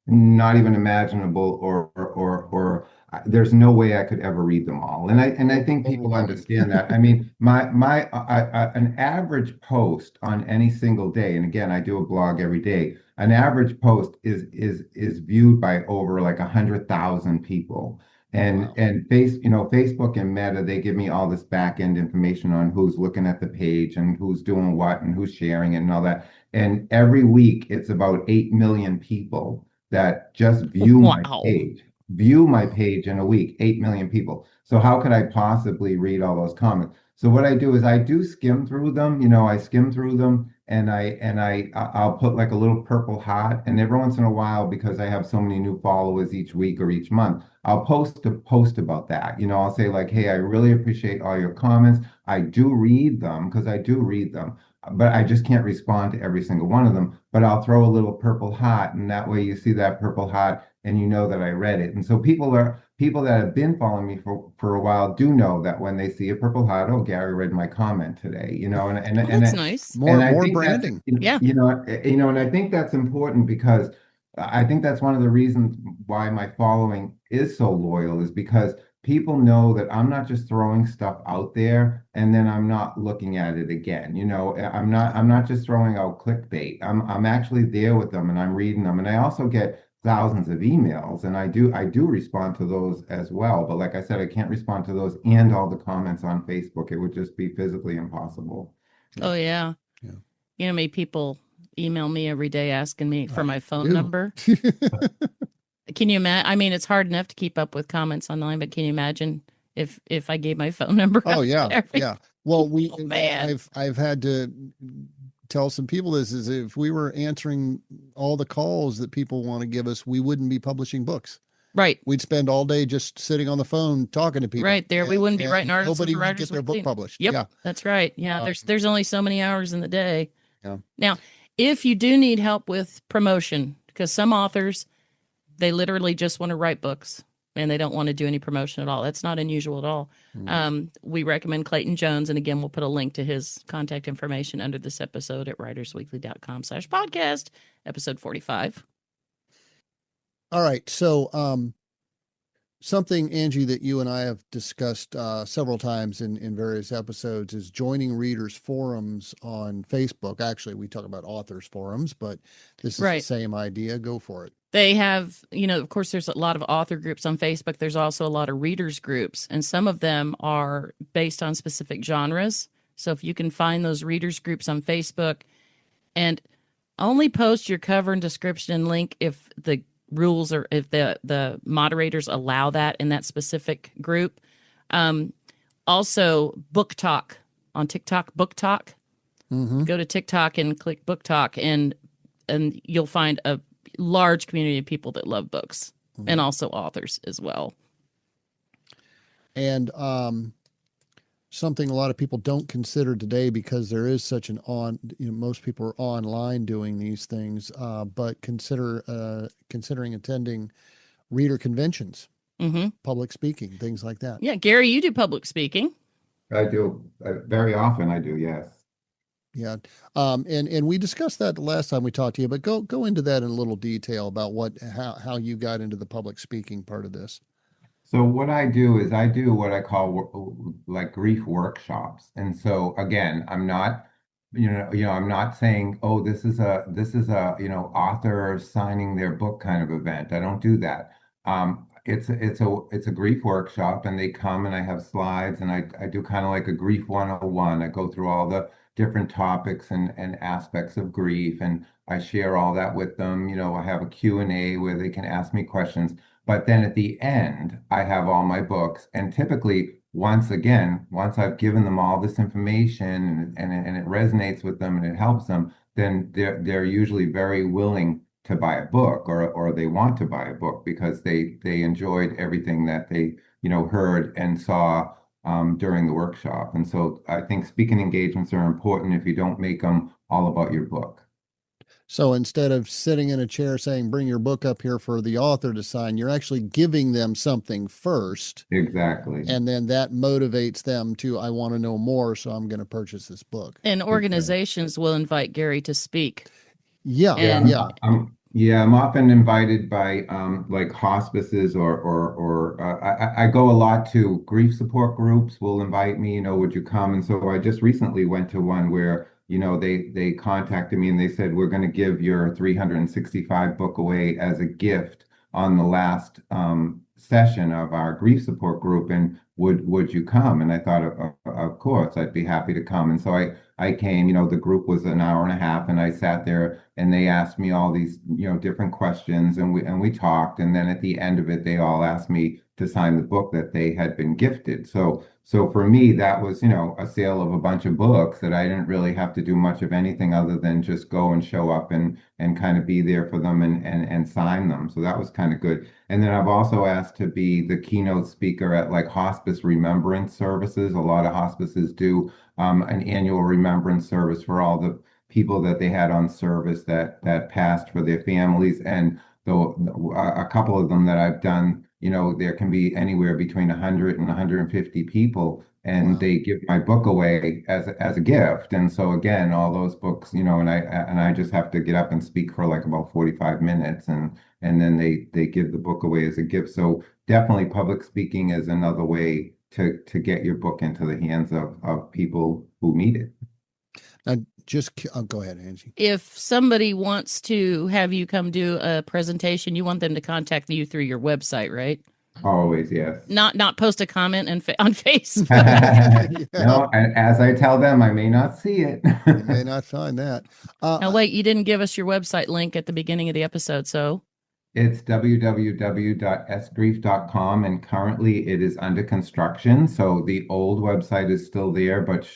S3: not even imaginable or there's no way I could ever read them all. And I think people
S1: Overwhelming.
S3: understand that. I mean, an average post on any single day, and again, I do a blog every day. An average post is viewed by over like 100,000 people. And
S1: Wow.
S3: Facebook and Meta, they give me all this back end information on who's looking at the page and who's doing what and who's sharing it and all that. And every week it's about 8 million people that just
S2: Wow.
S3: view my
S1: Wow.
S3: page in a week, 8 million people. So how could I possibly read all those comments? So what I do is I do skim through them, I skim through them I'll put like a little purple heart. And every once in a while, because I have so many new followers each week or each month, I'll post a post about that. I'll say like, hey, I really appreciate all your comments. I do read them because I do read them, but I just can't respond to every single one of them. But I'll throw a little purple heart, and that way you see that purple heart and you know that I read it. And so people that have been following me for a while do know that when they see a purple heart, oh, Gary read my comment today,
S2: Well, that's nice.
S3: and I
S1: More
S3: think that's
S1: branding.
S2: Yeah.
S3: and I think that's important because I think that's one of the reasons why my following is so loyal is because people know that I'm not just throwing stuff out there and then I'm not looking at it again. I'm not just throwing out clickbait. I'm actually there with them and I'm reading them. And I also get thousands of emails and I do respond to those as well. But like I said, I can't respond to those and all the comments on Facebook. It would just be physically impossible.
S2: Oh, yeah.
S1: Yeah.
S2: You know, how many people email me every day asking me for
S1: I
S2: my phone
S1: do.
S2: number. Can you imagine? I mean, it's hard enough to keep up with comments online, but can you imagine if I gave my phone number
S1: Oh
S2: out
S1: yeah,
S2: to
S1: yeah. Well,
S2: Oh, man.
S1: I've had to tell some people this is if we were answering all the calls that people want to give us, we wouldn't be publishing books.
S2: Right.
S1: We'd spend all day just sitting on the phone talking to people.
S2: Right there. We wouldn't be writing articles
S1: nobody
S2: for
S1: would
S2: Writers
S1: get their
S2: Weekly.
S1: book published.
S2: Yep.
S1: Yeah.
S2: That's right. Yeah. There's only so many hours in the day.
S1: Yeah.
S2: Now, if you do need help with promotion, because some authors, they literally just want to write books and they don't want to do any promotion at all. That's not unusual at all. We recommend Clayton Jones. And again, we'll put a link to his contact information under this episode at writersweekly.com/podcast, episode 45.
S1: All right. So, something, Angie, that you and I have discussed several times in various episodes is joining readers' forums on Facebook. Actually, we talk about authors' forums, but this is the same idea. Go for it.
S2: They have, of course, there's a lot of author groups on Facebook. There's also a lot of readers groups, and some of them are based on specific genres. So if you can find those readers groups on Facebook and only post your cover and description and link if the rules or if the moderators allow that in that specific group. Also, Book Talk on TikTok, Book Talk. Go to TikTok and click Book Talk, and you'll find a large community of people that love books and also authors as well.
S1: And something a lot of people don't consider today, because there is such an most people are online doing these things, but considering attending reader conventions, public speaking, things like that.
S2: Yeah, Gary, you do public speaking.
S3: I do. Very often I do, yes.
S1: Yeah. And we discussed that the last time we talked to you, but go into that in a little detail about how you got into the public speaking part of this.
S3: So what I do is I do what I call like grief workshops. And so again, I'm not, I'm not saying, oh, this is a, author signing their book kind of event. I don't do that. It's a grief workshop, and they come and I have slides, and I do kind of like a grief 101. I go through all the different topics and aspects of grief, and I share all that with them. I have a Q&A where they can ask me questions. But then at the end, I have all my books. And typically, once I've given them all this information and it resonates with them and it helps them, then they're usually very willing to buy a book, or they want to buy a book because they enjoyed everything that they heard and saw during the workshop. And so I think speaking engagements are important if you don't make them all about your book.
S1: So instead of sitting in a chair saying, bring your book up here for the author to sign, you're actually giving them something first.
S3: Exactly.
S1: And then that motivates them to, I want to know more, so I'm going to purchase this book.
S2: And organizations will invite Gary to speak.
S1: Yeah.
S3: I'm often invited by like hospices or I go a lot to grief support groups will invite me, would you come? And so I just recently went to one where they contacted me and they said, we're going to give your 365 book away as a gift on the last session of our grief support group. And would you come? And I thought, of course, I'd be happy to come. And so I came, the group was an hour and a half, and I sat there and they asked me all these, different questions, and we talked. And then at the end of it, they all asked me to sign the book that they had been gifted. So for me, that was, a sale of a bunch of books that I didn't really have to do much of anything other than just go and show up and kind of be there for them and sign them. So that was kind of good. And then I've also asked to be the keynote speaker at like hospice remembrance services. A lot of hospices do an annual remembrance service for all the people that they had on service that passed, for their families. And a couple of them that I've done, there can be anywhere between 100 and 150 people, and
S1: Wow.
S3: they give my book away as a gift. And so again, all those books, and I just have to get up and speak for like about 45 minutes, and then they give the book away as a gift. So definitely public speaking is another way to get your book into the hands of people who need it.
S1: And go ahead, Angie.
S2: If somebody wants to have you come do a presentation, you want them to contact you through your website, right?
S3: Always, yes.
S2: Not post a comment on Facebook.
S1: Yeah.
S3: No, as I tell them, I may not see it.
S1: You may not find that.
S2: Now, wait, you didn't give us your website link at the beginning of the episode, so.
S3: It's www.sgrief.com, and currently it is under construction. So the old website is still there, but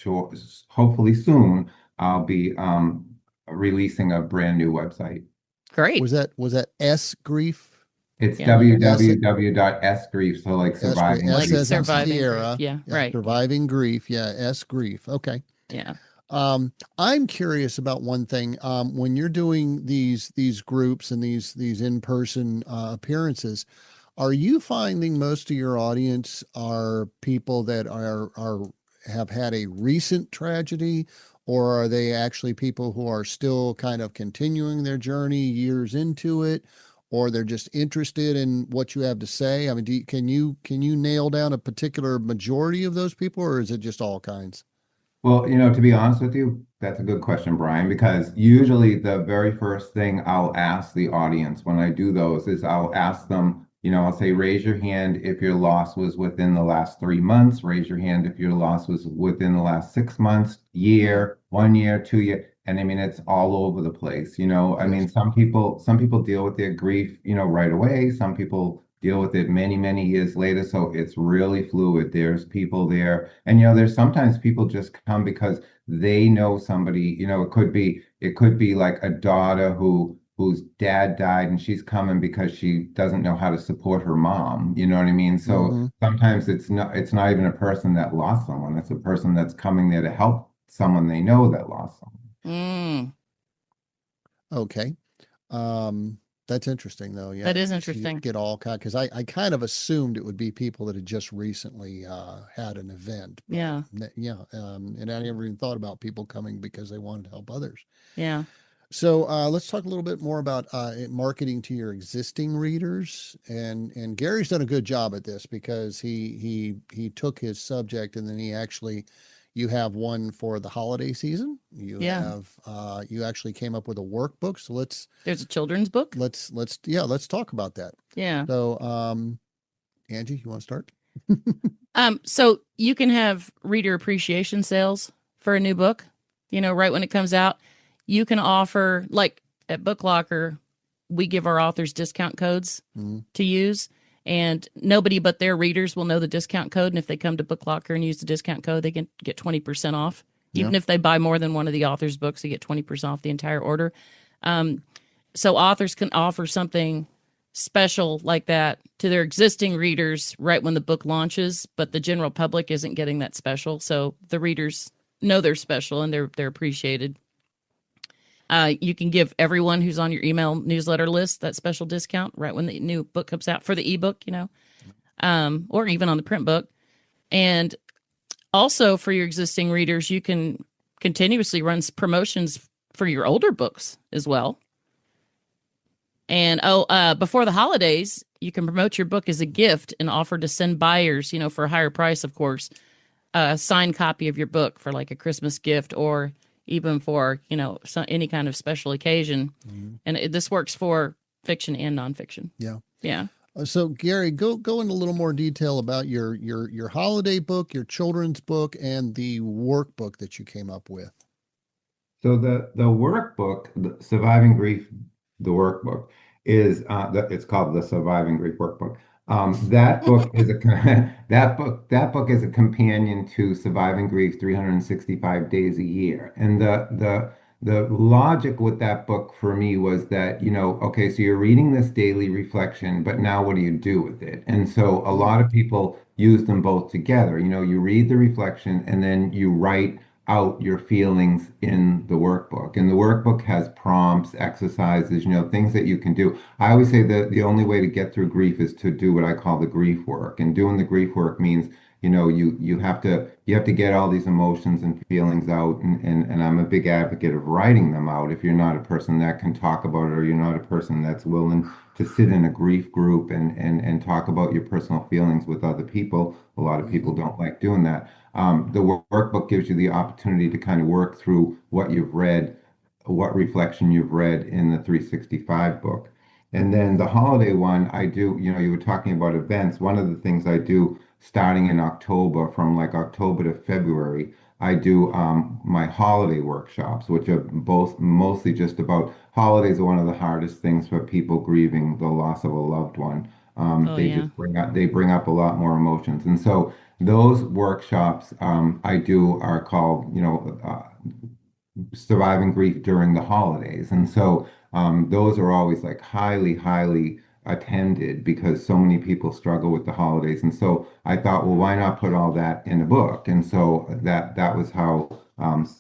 S3: hopefully soon I'll be releasing a brand new website.
S2: Great.
S1: Was that S grief?
S3: It's
S2: Yeah.
S1: S
S3: www.sgrief, so like
S1: S grief
S3: surviving
S2: Like
S1: S
S3: grief
S1: as in
S3: company.
S2: surviving grief.
S1: Sierra.
S2: Yeah.
S1: Yeah,
S2: Right.
S1: surviving grief. Yeah, S grief. Okay.
S2: Yeah.
S1: I'm curious about one thing. When you're doing these groups and these in-person appearances, are you finding most of your audience are people that are have had a recent tragedy, or are they actually people who are still kind of continuing their journey years into it, or they're just interested in what you have to say? I mean, can you nail down a particular majority of those people, or is it just all kinds?
S3: Well, to be honest with you, that's a good question, Brian, because usually the very first thing I'll ask the audience when I do those is I'll ask them, I'll say, raise your hand if your loss was within the last 3 months, raise your hand if your loss was within the last 6 months,
S2: Hmm.
S3: year, 1 year, 2 year. And I mean, it's all over the place. I
S1: Yes.
S3: mean, some people deal with their grief, right away. Some people deal with it many, many years later. So it's really fluid. There's people there. And there's sometimes people just come because they know somebody, it could be like a daughter whose dad died and she's coming because she doesn't know how to support her mom. You know what I mean? So
S1: Mm-hmm.
S3: sometimes it's not even a person that lost someone. It's a person that's coming there to help someone they know that lost someone.
S2: Mm,
S1: Okay. Um, that's interesting though. Yeah.
S2: that is
S1: So you
S2: interesting.
S1: get all kind because I kind of assumed it would be people that had just recently had an event.
S2: Yeah.
S1: Yeah. And I never even thought about people coming because they wanted to help others.
S2: Yeah.
S1: So let's talk a little bit more about marketing to your existing readers. And Gary's done a good job at this because he took his subject and then he actually you have one for the holiday season.
S2: Yeah.
S1: You actually came up with a workbook. So
S2: There's a children's book.
S1: let's talk about that.
S2: Yeah.
S1: So Angie, you want to start?
S2: So you can have reader appreciation sales for a new book, right when it comes out. You can offer, like at BookLocker, we give our authors discount codes
S1: Mhm.
S2: to use, and nobody but their readers will know the discount code. And if they come to BookLocker and use the discount code, they can get 20% off.
S1: Yeah.
S2: Even if they buy more than one of the author's books, they get 20% off the entire order. So authors can offer something special like that to their existing readers right when the book launches, but the general public isn't getting that special. So the readers know they're special and they're appreciated. You can give everyone who's on your email newsletter list that special discount right when the new book comes out for the ebook, or even on the print book. And also for your existing readers, you can continuously run promotions for your older books as well. And before the holidays, you can promote your book as a gift and offer to send buyers, for a higher price, of course, a signed copy of your book for like a Christmas gift or even for, any kind of special occasion.
S1: Mhm.
S2: And this works for fiction and nonfiction.
S1: Yeah.
S2: Yeah.
S1: So Gary, go into a little more detail about your holiday book, your children's book, and the workbook that you came up with.
S3: So the workbook, the Surviving Grief, the workbook it's called the Surviving Grief Workbook. That book is a that book is a companion to Surviving Grief 365 days a year. And the logic with that book for me was that, okay, so you're reading this daily reflection, but now what do you do with it? And so a
S1: Mm,
S3: lot of people use them both together. You read the reflection and then you write out your feelings in the workbook. And the workbook has prompts, exercises, things that you can do. I always say that the only way to get through grief is to do what I call the grief work. And doing the grief work means, you have to get all these emotions and feelings out. And I'm a big advocate of writing them out if you're not a person that can talk about it or you're not a person that's willing to sit in a grief group and talk about your personal feelings with other people. A lot of
S1: mhm.
S3: people don't like doing that. The workbook gives you the opportunity to kind of work through what you've read, what reflection you've read in the 365 book. And then the holiday one, I do, you were talking about events. One of the things I do starting in October, from like October to February, I do my holiday workshops, which are both mostly just about holidays are one of the hardest things for people grieving the loss of a loved one.
S2: Oh,
S3: They
S2: yeah.
S3: just bring up a lot more emotions. And so those workshops I do are called, surviving grief during the holidays. And so those are always like highly, highly attended because so many people struggle with the holidays. And so I thought, well, why not put all that in a book? And so that was how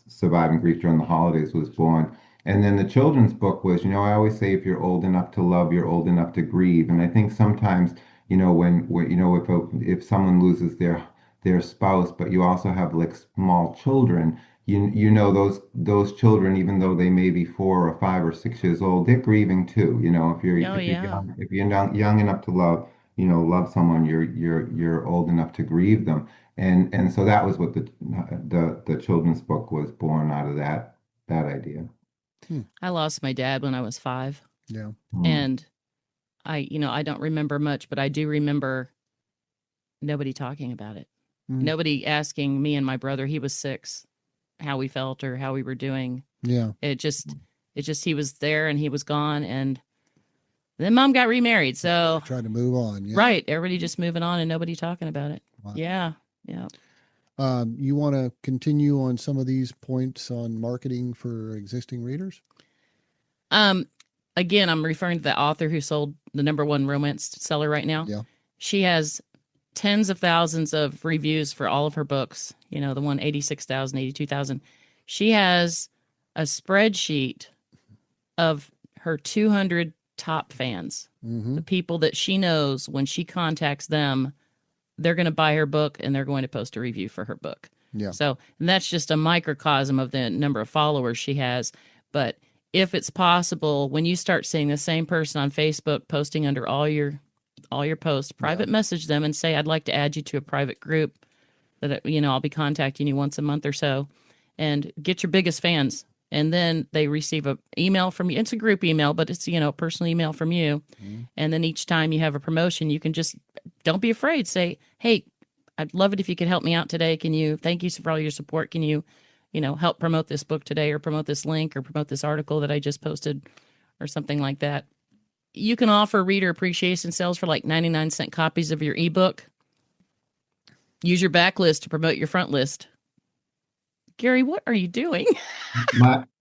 S3: Surviving Grief During the Holidays was born. And then the children's book was, I always say if you're old enough to love, you're old enough to grieve. And I think sometimes, if someone loses their spouse, but you also have like small children, those children, even though they may be 4 or 5 or 6 years old, they're grieving too. If you're
S2: Oh,
S3: if you're
S2: yeah.
S3: young, if you're not young enough to love, love someone, you're old enough to grieve them. And so that was what the children's book was born out of that idea.
S2: I lost my dad when I was 5.
S1: Yeah.
S3: Mm.
S2: And I don't remember much, but I do remember nobody talking about it.
S1: Mm.
S2: Nobody asking me and my brother, he was 6, how we felt or how we were doing.
S1: Yeah.
S2: It just he was there and he was gone, and then mom got remarried. So
S1: Trying to move on. Yeah.
S2: right, everybody just moving on and nobody talking about it.
S1: Wow.
S2: Yeah. Yeah.
S1: You want to continue on some of these points on marketing for existing readers?
S2: Again, I'm referring to the author who sold the #1 romance seller right now.
S1: Yeah.
S2: She has tens of thousands of reviews for all of her books. The one 86,000, 82,000. She has a spreadsheet of her 200 top fans,
S1: Mm-hmm.
S2: the people that she knows when she contacts them, they're going to buy her book and they're going to post a review for her book.
S1: Yeah.
S2: So, and that's just a microcosm of the number of followers she has. But if it's possible, when you start seeing the same person on Facebook posting under all your posts, private message them and say, I'd like to add you to a private group that, I'll be contacting you once a month or so, and get your biggest fans. And then they receive an email from you. It's a group email, but it's, a personal email from you.
S1: Mm-hmm.
S2: And then each time you have a promotion, you can just, don't be afraid. Say, hey, I'd love it if you could help me out today. Thank you for all your support. Can you, help promote this book today, or promote this link, or promote this article that I just posted, or something like that. You can offer reader appreciation sales for like 99-cent copies of your ebook. Use your backlist to promote your front list. Gary, what are you doing?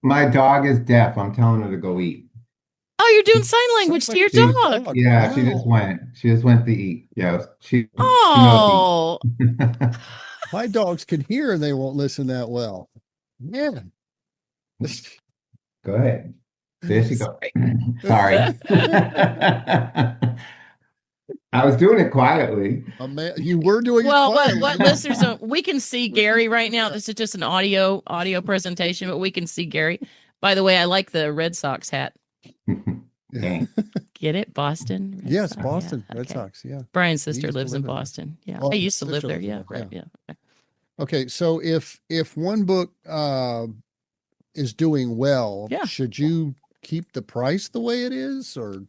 S3: My dog is deaf. I'm telling her to go eat.
S2: Oh, you're doing sign language to your dog.
S3: Yeah,
S1: Wow.
S3: she just went to eat. Yeah, she
S2: Oh,
S3: knows eat.
S1: My dogs can hear and they won't listen that well. Yeah.
S3: Go ahead. There she goes.
S2: sorry.
S3: Sorry. I was doing it quietly.
S1: You were doing
S2: Well,
S1: it quietly.
S2: what listeners don't, we can see Gary right now. This is just an audio presentation, but we can see Gary. By the way, I like the Red Sox hat.
S3: Dang.
S2: Get it? Boston? Red
S1: Yes,
S2: Sox?
S1: Boston
S2: Yeah,
S1: Red
S2: okay.
S1: Sox. Yeah.
S2: Brian's sister
S1: used to
S2: lives in
S1: live in there.
S2: Boston. Yeah.
S1: Oh,
S2: I used to live
S1: sister
S2: there.
S1: lives
S2: Yeah.
S1: there,
S2: Right. Yeah.
S1: Okay. So if one book is doing well,
S2: Yeah.
S1: should you keep the price the way it is, or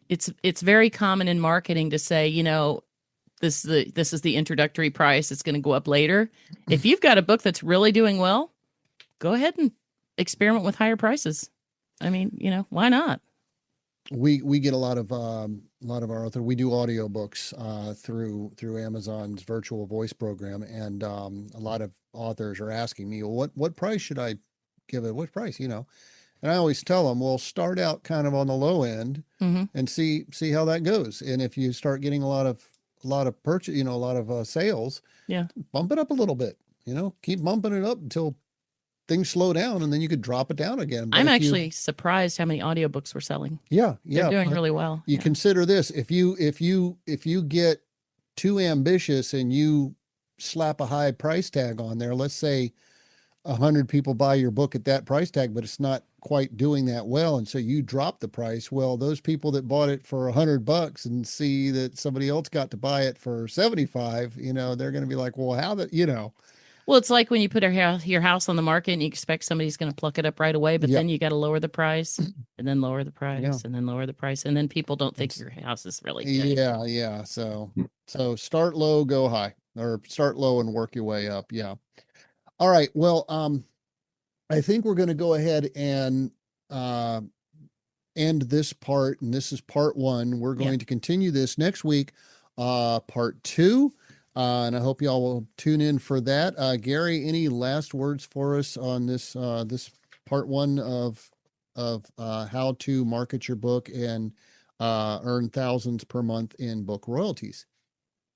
S2: It's very common in marketing to say, this is the introductory price. It's going to go up later. If you've got a book that's really doing well, go ahead and experiment with higher prices. I mean, why not?
S1: we get a lot of our author. We do audiobooks through Amazon's virtual voice program, and a lot of authors are asking me, well, what price should I give it? What price, And I always tell them, well, start out kind of on the low end
S2: Mm-hmm.
S1: and see how that goes. And if you start getting a lot of purchase, a lot of sales,
S2: Yeah.
S1: bump it up a little bit. Keep bumping it up until things slow down, and then you could drop it down again. But
S2: I'm
S1: if
S2: actually surprised how many audiobooks we're selling.
S1: they're
S2: They're doing
S1: but
S2: really well.
S1: you
S2: Yeah.
S1: consider this: if you get too ambitious and you slap a high price tag on there, let's say 100 people buy your book at that price tag, but it's not quite doing that well, and so you drop the price. Well, those people that bought it for $100 and see that somebody else got to buy it for 75, they're going to be like, well, how that,
S2: Well, it's like when you put your house on the market and you expect somebody's going to pluck it up right away, but
S1: Yeah.
S2: then you got to lower the price, and then lower the price,
S1: Yeah.
S2: and then lower the price, and then people don't think your house is really good.
S1: Yeah. So start low, go high, or start low and work your way up. Yeah. All right. Well, I think we're going to go ahead and end this part, and this is part 1. We're going to continue this next week, part 2. And I hope y'all will tune in for that. Gary, any last words for us on this this part one of how to market your book and earn thousands per month in book royalties?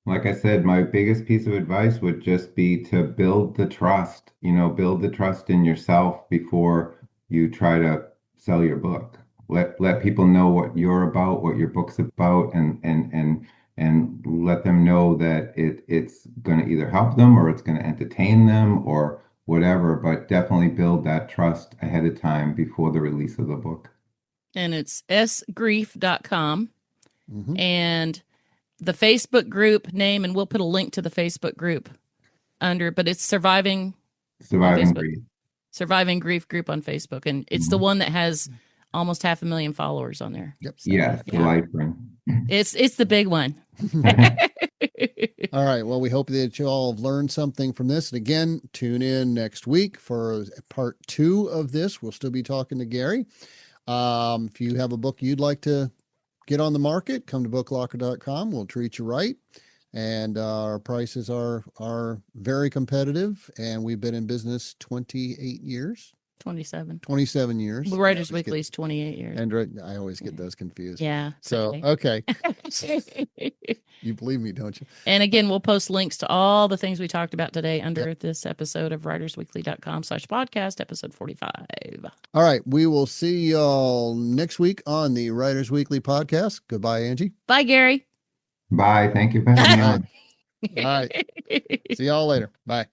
S3: Like I said, my biggest piece of advice would just be to build the trust, build the trust in yourself before you try to sell your book. Let people know what you're about, what your book's about, and let them know that it's going to either help them or it's going to entertain them or whatever, but definitely build that trust ahead of time before the release of the book.
S2: And it's sgrief.com.
S1: Mm-hmm.
S2: And the Facebook group name, and we'll put a link to the Facebook group under, but it's Surviving
S3: Grief.
S2: Surviving Grief group on Facebook. And it's the one that has almost 500,000 followers on there.
S1: Yep.
S2: So,
S3: Yes, the life ring.
S2: It's the big one.
S1: All right. Well, we hope that you all have learned something from this. And again, tune in next week for part 2 of this. We'll still be talking to Gary. If you have a book you'd like to get on the market, come to BookLocker.com. We'll treat you right. And our prices are very competitive. And we've been in business 28 years. 27 years.
S2: Writers Weekly is 28 years.
S1: And I always get those confused.
S2: Yeah.
S1: So, okay. You believe me, don't you?
S2: And again, we'll post links to all the things we talked about today under this episode of writersweekly.com/podcast, episode 45.
S1: All right. We will see y'all next week on the Writers Weekly podcast. Goodbye, Angie.
S2: Bye, Gary.
S3: Bye. Thank you for having me on.
S1: All right. See y'all later. Bye.